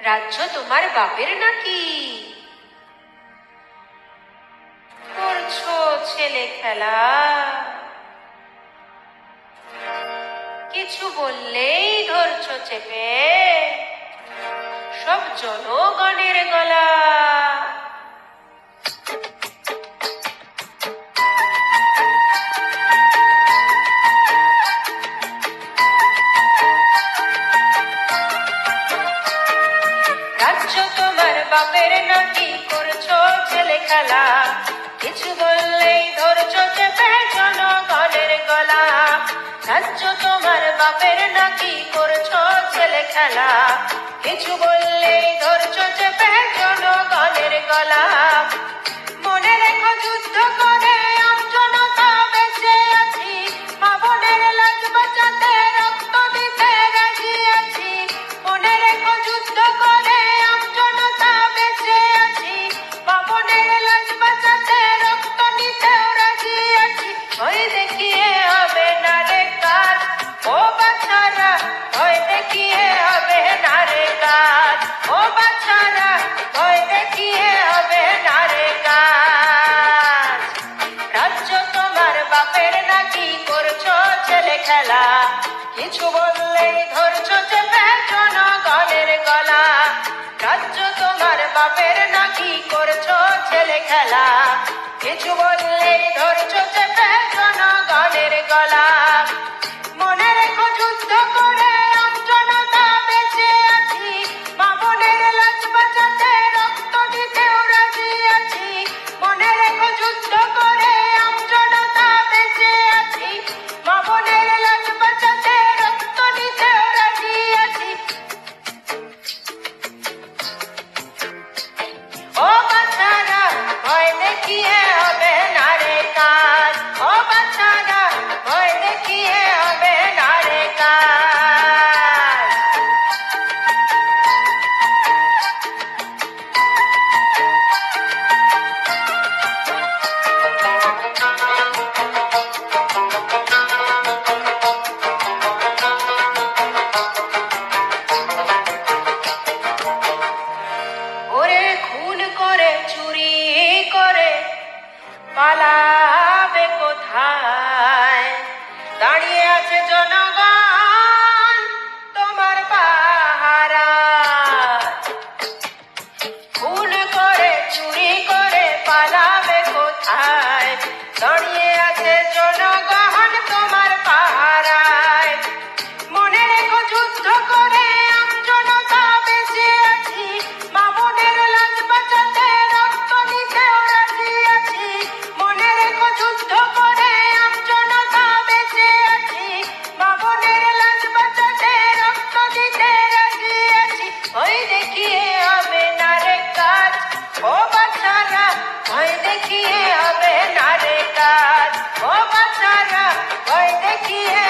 রাজ্য তোমার বাপের নাকি? করছো ছেলে খেলা, কিছু বললেই ধরছো চেপে সব জনগণের গলা। রাজ্য তোমার বাপের নাকি? করছো ছেলে খেলা, কিছু বললেই ধরছো চেপে জনগণের গলা। রাজ্য তোমার বাপের নাকি? করছো ছেলে খেলা, কিছু বললেই ধরছো চেপে জনগণের গলা। মনে রেখো যুদ্ধ করে আমজনতা বেঁচে আছি, মা বোনের লাজ বাঁচাতে রক্ত দিতে রাজি আছি। মনে রেখো যুদ্ধ করে আমজনতা বেঁচে আছি, মা বোনের লাজ বাঁচাতে রক্ত দিতেও রাজি আছি। ভয় দেখিয়ে হবে না রে কাজ, ও বাচ্চারা ভয় দেখিয়ে হবে না রে কাজ, ও বাচ্চারা ভয় দেখিয়ে হবে না রে কাজ। রাজ্য তোমার বাপের নাকি? করছো ছেলে খেলা, কিছু বললেই ধরছো চেপে জনগণের গলা। রাজ্য তোমার বাপের নাকি? করছো ছেলে খেলা, কিছু বললেই ধরছো চেপে জনগণের গলা। মনে রেখো যুদ্ধ করে আমজনতা বেঁচে আছি, মা বোনের লাজ বাঁচাতে রক্ত দিতেও রাজি আছি। মনে রেখো যুদ্ধ করে আমজনতা বেঁচে আছি, মা বোনের লাজ বাঁচাতে রক্ত দিতেও রাজি আছি। ও বাচ্চারা ভয় দেখিয়ে হবে না রে কাজ, ও বাচ্চারা ভয় দেখিয়ে হবে না রে কাজ। ওরে খুন করে চুরি করে পালাবে কোথায়? দাঁড়িয়ে আছে জনগণ তোমার পাহারায়। খুন করে চুরি করে পালাবে কোথায়? দাঁড়িয়ে আছে জনগণ তোমার পাহারায়। মনে রেখো যুদ্ধ করে আমজনতা বেঁচে আছি, মা বোনের লাজ বাঁচাতে রক্ত দিতেও রাজি আছি। মনে রেখো যুদ্ধ করে আমজনতা বেঁচে আছি, মা বোনের লাজ বাঁচাতে রক্ত দিতে রাজি আছি। ভয় দেখিয়ে হবে না রে কাজ, ও বাচ্চারা ভয় দেখিয়ে হবে না রে কাজ, ও বাচ্চারা ভয় দেখিয়ে